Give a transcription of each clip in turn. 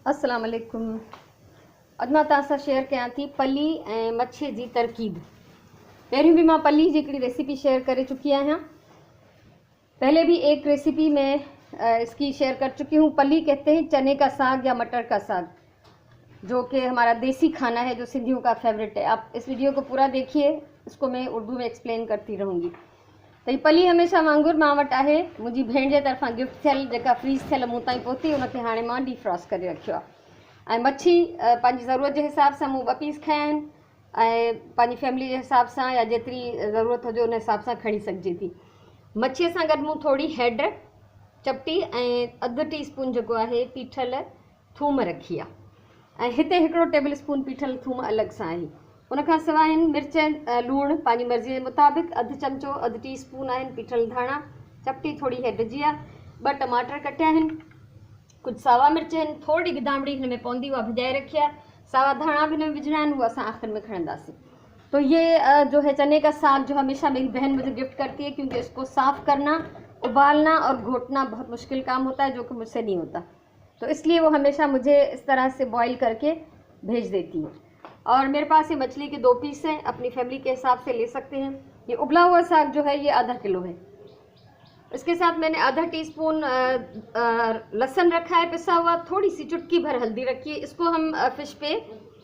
अस्सलाम वालेकुम। अॼु मां तव्हां सां शेयर कयां थी पली ऐं मच्छी जी तरकीब। पहिरियों भी मां पली जी हिकिड़ी रेसिपी शेयर करे चुकी आहियां। पहले भी एक रेसिपी में इसकी शेयर कर चुकी हूँ। पली कहते हैं चने का साग या मटर का साग, जो कि हमारा देसी खाना है, जो सिंधियों का फेवरेट है। आप इस वीडियो को पूरा देखिए, इसको मैं उर्दू में एक्सप्लेन करती रहूँगी। तो पली हमेशह वांगुरु मां वटि आहे, मुंहिंजी भेण जे तरफ़ां गिफ्ट थियल, जेका फ्रीज़ थियल मूं ताईं पहुती, उनखे हाणे मां डीफ्रॉस्ट करे रखियो आहे। ऐं मच्छी पंहिंजी ज़रूरत जे हिसाब सां मूं 2 पीस खया आहिनि ऐं पंहिंजी फैमिली जे हिसाब सां या जेतिरी ज़रूरत हुजे उन हिसाब सां खणी सघिजे थी। मच्छीअ सां गॾु मूं थोरी हैड चपटी ऐं अधु टीस्पून जेको आहे पीठल थूम रखी आहे ऐं हिते 1 टेबल स्पून पीठल थूम अलॻि सां आहे। उनखां सवाइ आहिनि मिर्च, लूणु पंहिंजी मर्ज़ी जे मुताबिक़, अधु चमचो अधु टीस्पून आहिनि पीठल धाणा, चपटी थोरी हैड जी आहे, 2 टमाटर कटिया आहिनि, कुझु सावा मिर्च आहिनि, थोरी गिदामड़ी हिन में पवंदी, उहा भिजाए रखी आहे, सावा धाणा भी हिन में विझणा आहिनि, उहा असां आख़िर में खणंदासीं। तो ये जो है चने का साग, जो हमेशा मेरी बहन मुझे गिफ्ट करती है, क्योंकि इसको साफ़ करना, उबालना और घोटना बहुत मुश्किल काम होता है, जो कि मुझसे नहीं होता। तो इसलिए वो हमेशा मुझे इस तरह से बॉईल करके भेज देती है। और मेरे पास ये मछली के 2 पीस हैं, अपनी फैमिली के हिसाब से ले सकते हैं। ये उबला हुआ साग जो है ये आधा किलो है। इसके साथ मैंने आधा टीस्पून लहसुन रखा है पिसा हुआ, थोड़ी सी चुटकी भर हल्दी रखी है। इसको हम फिश पे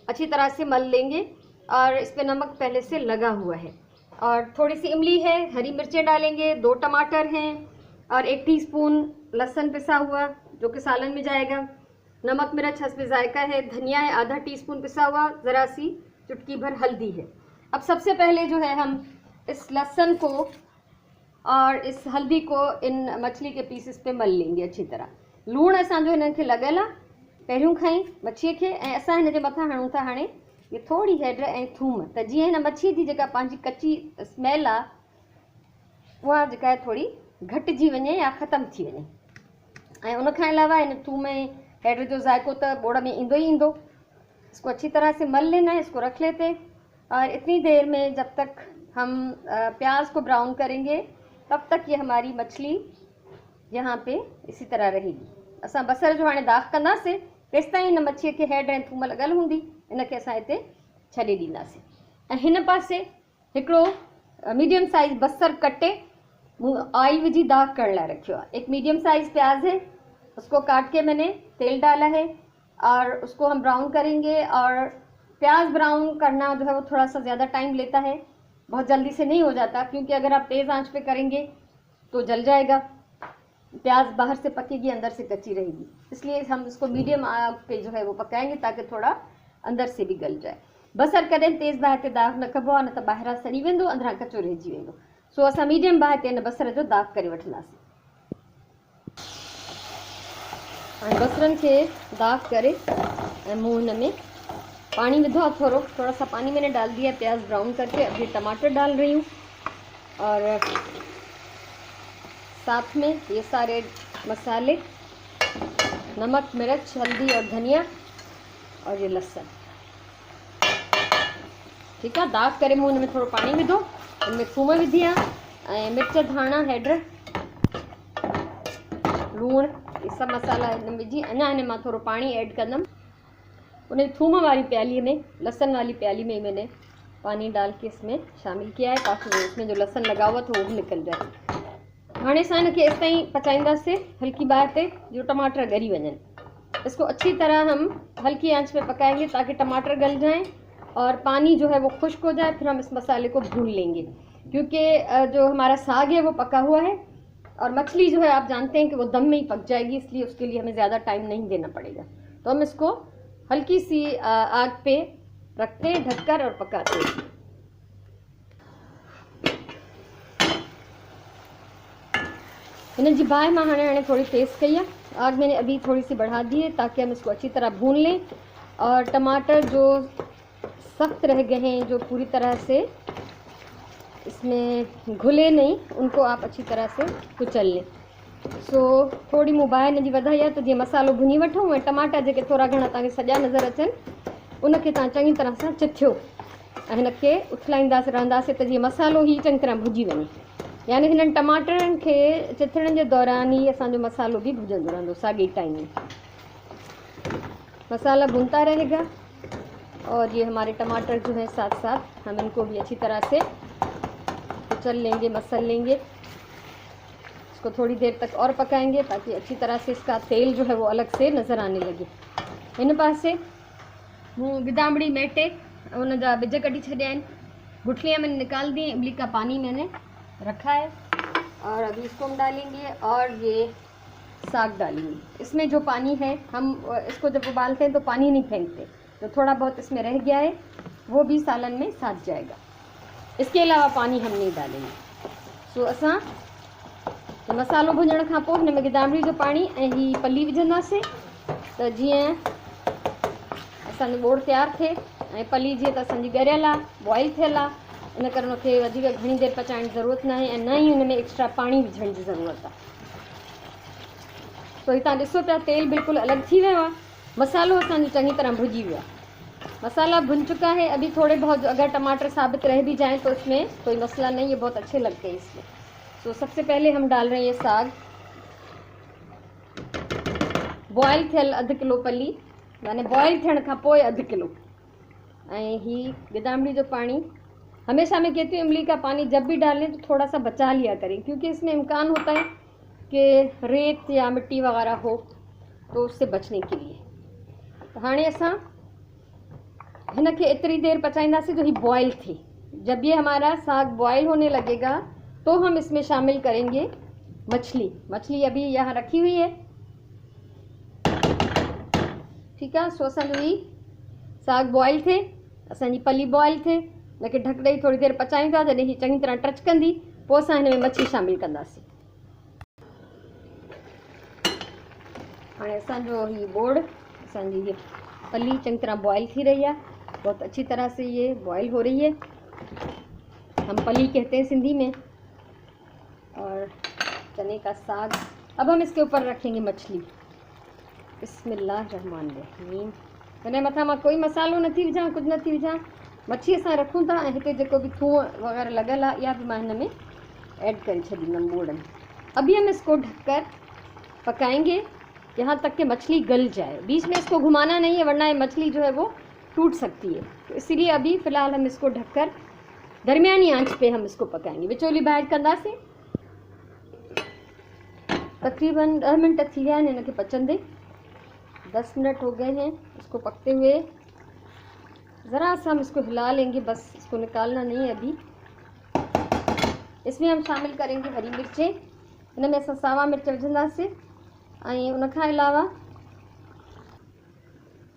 अच्छी तरह से मल लेंगे और इस पर नमक पहले से लगा हुआ है। और थोड़ी सी इमली है, हरी मिर्चें डालेंगे, 2 टमाटर हैं और 1 टीस्पून लहसुन पिसा हुआ, जो कि सालन में जाएगा। नमक मिर्च हस्बे जायका है, धनिया है आधा टीस्पून पिसा हुआ, ज़रा सी चुटकी भर हल्दी है। अब सबसे पहले जो है हम इस लहसुन को और इस हल्दी को इन मछली के पीसेस पे मल लेंगे अच्छी तरह। लूणु असांजो हिननि खे लॻल आहे पहिरियों खां ई मच्छीअ खे, ऐं असां हिन जे मथां हणूं था हाणे ये थोरी हैड ऐं थूम, त जीअं हिन मच्छी जी जेका पंहिंजी कची स्मेल आहे उहा जेका आहे थोरी घटिजी वञे या ख़तमु थी वञे। ऐं उनखां अलावा हिन थूम ऐं हैड जो जायको तो बोड़ में इंदो ही इंदो। इसको अच्छी तरह से मल लेना है, इसको रख लेते और इतनी देर में जब तक हम प्याज को ब्राउन करेंगे तब तक ये हमारी मछली यहाँ पे इसी तरह रहेगी। असां बसर जो हाणे दाग कंदासीं, तेसि ताईं हिन मच्छीअ खे हैड ऐं थूम लॻल हूंदी, इनखे असां हिते छॾे ॾींदासीं। ऐं हिन पासे हिकिड़ो मीडियम साइज़ बसर कटे मूं ऑयल विझी दाग करण लाइ रखियो आहे। एक मीडियम साइज़ प्याज है, उसको काट के मैंने तेल डाला है और उसको हम ब्राउन करेंगे। और प्याज ब्राउन करना जो है वो थोड़ा सा ज़्यादा टाइम लेता है, बहुत जल्दी से नहीं हो जाता, क्योंकि अगर आप तेज़ आंच पे करेंगे तो जल जाएगा, प्याज बाहर से पकेगी, अंदर से कच्ची रहेगी। इसलिए हम इसको मीडियम आग पे जो है वो पकाएंगे ताकि थोड़ा अंदर से भी गल जाए। बसर कॾहिं तेज़ बाहि ते दाग न कबो आहे, न त ॿाहिरां सड़ी वेंदो, अंदरां कचो रहिजी वेंदो। सो असां मीडियम बाहि ते हिन बसर जो दाग करे वठंदासीं। बसरन के दाग करे मूँ हिन में पानी विधो है, थोड़ा सा पानी मैंने डाल दिया प्याज ब्राउन करके। अब ये टमाटर डाल रही हूँ और साथ में ये सारे मसाले, नमक मिर्च हल्दी और धनिया और ये लहसुन, ठीक है। दाग करे मूँ इनमें थोड़ा पानी विधो, इनमें थूम विधी आहे, मिर्च धाणा हैड लूण, ये सब मसाला हिन विझी अञा हिन मां थोड़ो पानी ऐड कंदमि। उन थूम वाली प्याली में, लहसुन वाली प्याली में मैंने पानी डाल के इसमें शामिल किया है, ताकि इसमें जो लहसुन लगा हुआ था वो भी निकल जाए। हाणे असां इनखे इस ताईं पचाईंदासीं हल्की बाहि ते जो टमाटर ॻरी वञनि। इसको अच्छी तरह हम हल्की आंच पे पकाएंगे ताकि टमाटर गल जाएं और पानी जो है वो खुश्क हो जाए। फिर हम इस मसाले को भून लेंगे, क्योंकि जो हमारा साग है वो पका हुआ है और मछली जो है आप जानते हैं कि वो दम में ही पक जाएगी, इसलिए उसके लिए हमें ज़्यादा टाइम नहीं देना पड़ेगा। तो हम इसको हल्की सी आग पे रखते हैं ढककर और पकाते हैं। इन जी बाहि मां हाणे थोड़ी तेज़ कई है, आग मैंने अभी थोड़ी सी बढ़ा दी है ताकि हम इसको अच्छी तरह भून लें और टमाटर जो सख्त रह गए हैं, जो पूरी तरह से इसमें घुले नहीं, उनको आप अच्छी तरह से कुचल लें। सो थोड़ी मूं बाहि हिन जी वधाई आहे, तो जीअं मसालो भुनी वठूं ऐं टमाटा जेके थोड़ा घणा तव्हांखे सॼा नज़र अचनि उनखे तव्हां चङी तरह सां चिथियो ऐं हिनखे उथलाईंदासीं रहंदासीं त जीअं मसालो ही चङी तरह भुजी वञे। यानी हिननि टमाटरनि खे चिथण जे दौरान ही असांजो मसालो भी भुजंदो रहंदो साॻे टाइम में। मसाला भुनता रहेगा और ये हमारे टमाटर जो हैं साथ साथ हम इनको भी अच्छी तरह से कुचल लेंगे, मसल लेंगे। इसको थोड़ी देर तक और पकाएंगे ताकि अच्छी तरह से इसका तेल जो है वो अलग से नज़र आने लगे। इन पासे हूँ गिदामड़ी मेटे उन जा बिज कटी छॾिया आहिनि, गुठलियाँ मैंने निकाल दी, इमली का पानी मैंने रखा है और अभी इसको हम डालेंगे और ये साग डालेंगे। इसमें जो पानी है हम इसको जब उबालते हैं तो पानी नहीं फेंकते, तो थोड़ा बहुत इसमें रह गया है वो भी सालन में साथ जाएगा। इसके अलावा पानी हम नहीं डालेंगे। सो असां मसालो भुञण खां पोइ हिन में गिदामड़ी जो पानी ऐं ही पली विझंदासीं त जीअं असांजो ॿोड़ तयारु थिए। ऐं पली जीअं त असांजी ॻरियल आहे, बॉइल थियल आहे, इन करे उनखे वधीक घणी देरि पचाइण जी ज़रूरत न आहे ऐं न ई हुन में एक्स्ट्रा पाणी विझण जी ज़रूरत आहे। तो हितां ॾिसो पिया तेल बिल्कुल अलग थी वियो आहे, मसालो असांजो चङी तरह भुजी वियो आहे, मसाला भुन चुका है। अभी थोड़े बहुत अगर टमाटर साबित रह भी जाएं तो इसमें कोई मसला नहीं, ये बहुत अच्छे लगते हैं इसमें। तो सबसे पहले हम डाल रहे हैं ये साग, बॉयल थियल अधु किलो पली, माने बॉयल थियण खां पोइ अधु किलो, ऐं ही गिदामड़ी जो पानी। हमेशा मैं कहती हूँ इमली का पानी जब भी डालें तो थोड़ा सा बचा लिया करें, क्योंकि इसमें इम्कान होता है कि रेत या मिट्टी वगैरह हो, तो उससे बचने के लिए। तो हाणे असां हिन खे इतनी देर पचाईंदासीं जो ही बॉयल थी। जब ये हमारा साग बॉयल होने लगेगा तो हम इसमें शामिल करेंगे मछली। मछली अभी यहाँ रखी हुई है, ठीक है। सो असांजो ही साग बॉयल थे, असांजी पली बॉयल थे, हुनखे ढक ॾेई थोड़ी देर पचायूं था। जॾहिं ही चङी तरह टच कंदी पोइ असां हिन में मच्छी शामिल कंदासीं। हाणे असांजो ही बोड़, असांजी ये पली चंगी तरह बॉयल थी रही है, बहुत अच्छी तरह से ये बॉयल हो रही है। हम पली कहते हैं सिंधी में, और चने का साग। अब हम इसके ऊपर रखेंगे मछली। बिस्मिल्लाहिर्रहमानिर्रहीम। मैंने मथा मां कोई मसालो न थी विझां, कुछ न थी विझां, मच्छी असां रखूं था। ऐं हिते जेको भी थूम वग़ैरह लॻल आहे इहा भी मां हिन में ऐड करे छॾींदमि बोड़ में। अभी हम इसको ढककर पकाएंगे यहाँ तक कि मछली गल जाए। बीच में इसको घुमाना नहीं है, वरना ये मछली जो है वो टूट सकती है। तो इसीलिए अभी फ़िलहाल हम इसको ढककर दरमियानी आंच पे हम इसको पकाएंगे। विचोली ॿाहिरि कंदासीं। तकरीबन 10 मिनट थी गया है इनके पचंदे, 10 मिनट हो गए हैं इसको पकते हुए। ज़रा सा हम इसको हिला लेंगे, बस इसको निकालना नहीं है अभी। इसमें हम शामिल करेंगे हरी मिर्चें, इनमें असां सावा मिर्च विझंदासीं। ऐं उन खां अलावा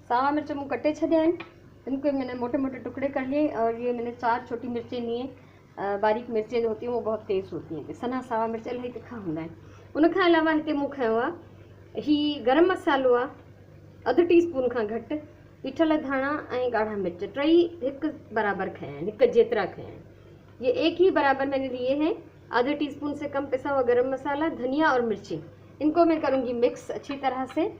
सावा मिर्च मूं कटे छॾिया आहिनि, इनको मैंने मोटे मोटे टुकड़े कर लिए। और ये मैंने 4 छोटी मिर्चें लिए, बारीक मिर्चें जो होती हैं वो बहुत तेज़ होती हैं, सना सावा मिर्च इलाही तिखा हूंदा आहिनि। उन खां अलावा हिते मूं खयो आहे ही गरम मसालो आहे, अधु टीस्पून खां घटि, पीठल धाणा ऐं ॻाढ़ा मिर्च, टई हिकु बराबर खया आहिनि, हिकु जेतिरा खया आहिनि। ये एक ही बराबर मैंने लिए हैं। आधे टीस्पून से कम पिसा हुआ गरम मसाला, धनिया और मिर्ची, इनको मैं करूँगी मिक्स अच्छी तरह से।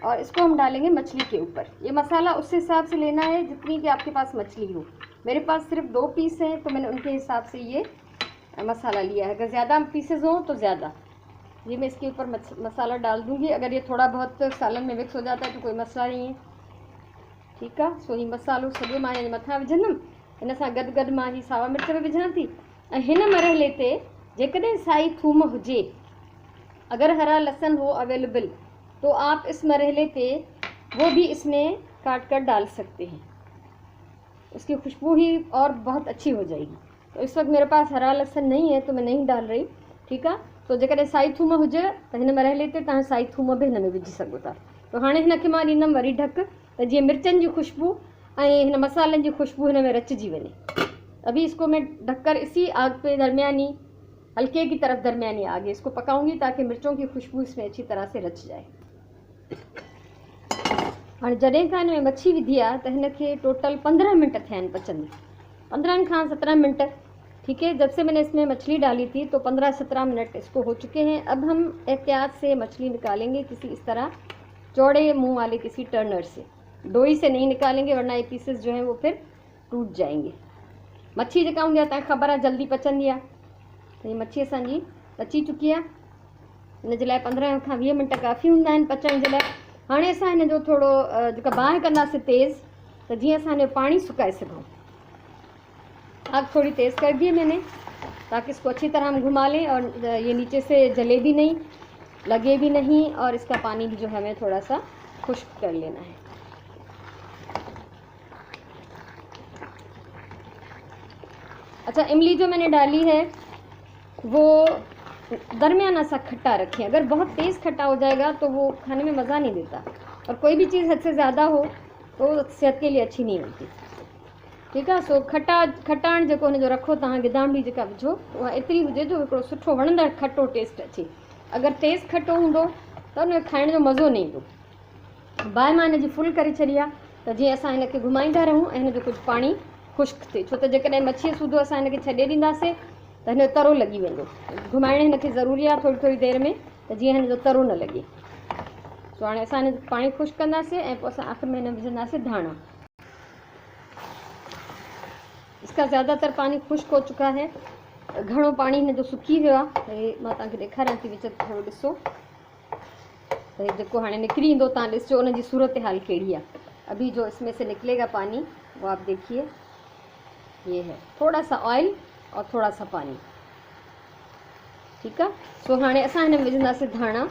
और इसको हम डालेंगे मछली के ऊपर। ये मसाला उस हिसाब से लेना है जितनी कि आपके पास मछली हो। मेरे पास सिर्फ 2 पीस हैं तो मैंने उनके हिसाब से ये मसाला लिया है। अगर ज़्यादा पीसेज हों तो ज़्यादा। ये मैं इसके ऊपर मसाला डाल दूँगी। अगर ये थोड़ा बहुत सालन में मिक्स हो जाता है तो कोई मसला नहीं है, ठीक है। सो ही मसालो सॼो मां हिन मथां विझंदमि। इन सां गॾु गॾु मां ही सावा मिर्च बि विझां थी। ऐं हिन मरहले ते जेकॾहिं साई थूम हुजे, अगर हरा लहसुन हो अवेलेबल, तो आप इस मरहले पे वो भी इसमें काट कर डाल सकते हैं, उसकी खुशबू ही और बहुत अच्छी हो जाएगी। तो इस वक्त मेरे पास हरा लहसुन नहीं है तो मैं नहीं डाल रही, ठीक है। तो जेकॾहिं साई थूम हुजे तो हिन मरहले ते तव्हां साई थूम भी हिन में विझी सघो था। तो हाणे हिनखे मां ॾींदमि वरी ढक, त जीअं मिर्चनि जी खुशबू ऐं हिन मसालनि जी खुशबू हिन में रचिजी वञे। अभी इसको मैं ढककर इसी आग पे दरमियानी, हल्के की तरफ दरमियानी आग इसको पकाऊंगी ताकि मिर्चों की खुशबू इसमें अच्छी तरह से रच जाए। हाँ जॾहिं खां हिन में मच्छी विधी आहे त हिनखे टोटल 15 मिनट थिया आहिनि पचंदे, 15 खां 17 मिनट, ठीक है। जब से मैंने इसमें मछली डाली थी तो 15-17 मिनट इसको हो चुके हैं। अब हम एहतियात से मछली निकालेंगे किसी इस तरह चौड़े मुंह वाले किसी टर्नर से, डोई से नहीं निकालेंगे वरना ये पीसेस जो हैं वो फिर टूट जाएंगे। मच्छी जेका हूंदी आहे तव्हांखे ख़बर आहे जल्दी पचंदी आहे। तो ये मच्छी असांजी पची चुकी आहे। हिन जे लाइ 15 खां 20 मिनट काफ़ी हूंदा आहिनि पचण जे लाइ। हाणे असां हिन जो थोरो जेका बाहि कंदासीं तेज़, तो जीअं असां हिन जो पानी सुकाए सघूं। आग थोड़ी तेज़ कर दी है मैंने, ताकि इसको अच्छी तरह हम घुमा लें और ये नीचे से जले भी नहीं, लगे भी नहीं, और इसका पानी भी जो है हमें थोड़ा सा खुश्क कर लेना है। अच्छा, इमली जो मैंने डाली है वो दरमियाना सा खट्टा रखें। अगर बहुत तेज़ खट्टा हो जाएगा तो वो खाने में मज़ा नहीं देता, और कोई भी चीज़ हद से ज़्यादा हो तो सेहत के लिए अच्छी नहीं होती। ठीकु आहे। सो खटाइण जेको हुन जो रखो तव्हां, गिदामिड़ी जेका विझो उहा एतिरी हुजे जो हिकिड़ो सुठो वणंदड़ खटो टेस्ट अचे। अगरि तेज़ खटो हूंदो त हुन जो खाइण जो मज़ो न ईंदो। बाहि मां हिन जी फुल करे छॾी आहे, त जीअं असां हिन खे घुमाईंदा रहूं ऐं हिन जो कुझु पाणी खुश्क थिए, छो त जेकॾहिं मच्छीअ सूधो असां हिन खे छॾे ॾींदासीं त हिन जो तरो लॻी वेंदो। घुमाइण हिन खे ज़रूरी आहे थोरी थोरी देरि में, त जीअं हिन जो तरो न लॻे। सो हाणे असां हिन पाणी खुश्क कंदासीं ऐं पोइ असां आख़िर में हिन में विझंदासीं धाणा। इसका ज़्यादातर पानी खुश्क हो चुका है, घणो पानी हिन जो सुकी वियो आहे। मां तव्हांखे ॾेखारियां थी, विच थोरो ॾिसो त जेको हाणे निकिरी ईंदो तव्हां ॾिसजो उन जी सूरत हाल कहिड़ी आहे। अभी जो इसमें से निकलेगा पानी वो आप देखिए, ये है थोड़ा सा ऑयल और थोड़ा सा पानी। ठीक है। सो हाणे असां हिन में विझंदासीं धाणा।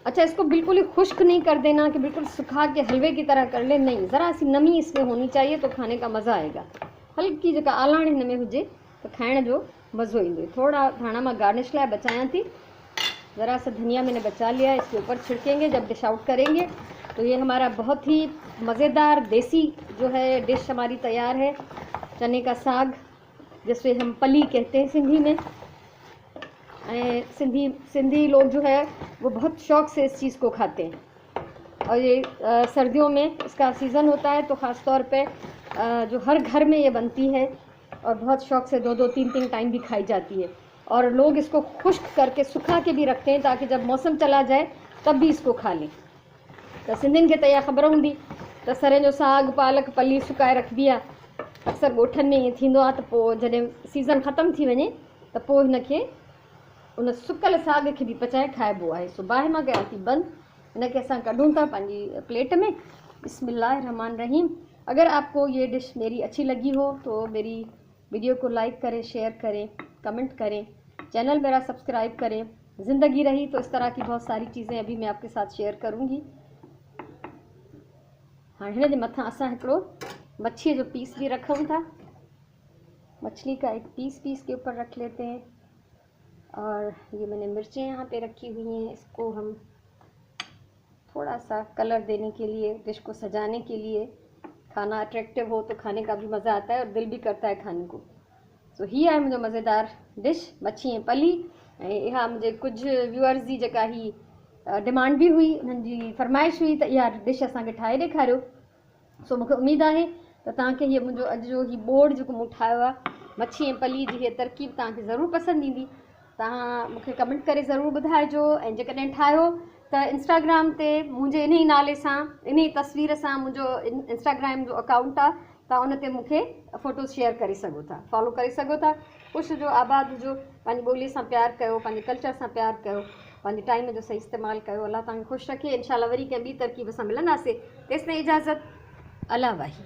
अच्छा, इसको बिल्कुल ही खुश्क नहीं कर देना कि बिल्कुल सुखा के हलवे की तरह कर ले, नहीं, ज़रा सी नमी इसमें होनी चाहिए तो खाने का मज़ा आएगा। हल्की जेका आलाण हिन में हुजे तो खाइण जो मज़ो ईंदो। थोड़ा धाणा मां गार्निश लाइ बचायां थी, ज़रा सा धनिया मैंने बचा लिया, इसके ऊपर छिड़केंगे जब डिश आउट करेंगे। तो ये हमारा बहुत ही मज़ेदार देसी जो है डिश हमारी तैयार है, चने का साग, जिसे हम पली कहते हैं सिंधी में। सिंधी लोग जो है वो बहुत शौक़ से इस चीज़ को खाते हैं, और ये सर्दियों में इसका सीज़न होता है तो ख़ास तौर पे जो हर घर में ये बनती है और बहुत शौक़ से 2-2, 3-3 टाइम भी खाई जाती है। और लोग इसको खुश्क करके सुखा के भी रखते हैं ताकि जब मौसम चला जाए तब भी इसको खा लें। तो सिंधियुनि खे त इहा ख़बर हूंदी त सरें जो साग, पालक, पली सुकाए रखबी आहे। अक्सर ॻोठनि में ईअं थींदो आहे त पोइ जॾहिं सीज़न ख़तमु थी वञे त पोइ हिन खे उन सुकल साग खे भी पचाए खाइबो आहे। सो बाहि मां कयां थी बंदि, हिन खे असां कढूं था पंहिंजी प्लेट में। बिस्मिल्लाहिर्रहमानिर्रहीम। अगर आपको ये डिश मेरी अच्छी लगी हो तो मेरी वीडियो को लाइक करें, शेयर करें, कमेंट करें, चैनल मेरा सब्सक्राइब करें। ज़िंदगी रही तो इस तरह की बहुत सारी चीज़ें अभी मैं आपके साथ शेयर करूँगी। हाँ, हिन जे मथां असां हिकिड़ो मच्छी जो पीस भी रखूँ था। मछली का एक पीस के ऊपर रख लेते हैं। और ये मैंने मिर्चें यहाँ पे रखी हुई हैं, इसको हम थोड़ा सा कलर देने के लिए, डिश को सजाने के लिए, खाना अट्रैक्टिव हो तो खाने का भी मज़ा आता है और दिल भी करता है खाने को। सो ही आहे मुंहिंजो मज़ेदार डिश मच्छी ऐं पली। ऐं इहा मुंहिंजे कुझु व्यूअर्स जी जेका ही डिमांड भी हुई, उन्हनि जी फरमाइश हुई त इहा डिश असांखे ठाहे ॾेखारियो। सो मूंखे उमेदु आहे त तव्हांखे हीअ मुंहिंजो अॼु जो ही बोर्ड जेको मूं ठाहियो आहे मच्छी ऐं पली जी, हीअ तरकीब तव्हांखे ज़रूरु पसंदि ईंदी। तव्हां मूंखे कमेंट करे ज़रूरु ॿुधाइजो। ऐं जेकॾहिं ठाहियो त इंस्टाग्राम ते मुंहिंजे इन ई नाले सां, इन ई तस्वीर सां मुंहिंजो इंस्टाग्राम जो अकाउंट आहे, तव्हां उन ते मूंखे फ़ोटोज़ शेयर करे सघो था, फॉलो करे सघो था। ख़ुशि हुजो, आबाद हुजो, पंहिंजी ॿोलीअ सां प्यारु कयो, पंहिंजे कल्चर सां प्यारु कयो, पंहिंजे टाइम जो सही इस्तेमालु कयो। अल्लाह तव्हांखे ख़ुशि रखे। इंशाल्लाह वरी कंहिं ॿी तरकीब सां मिलंदासीं। तेसिताईं इजाज़त, अला वाही।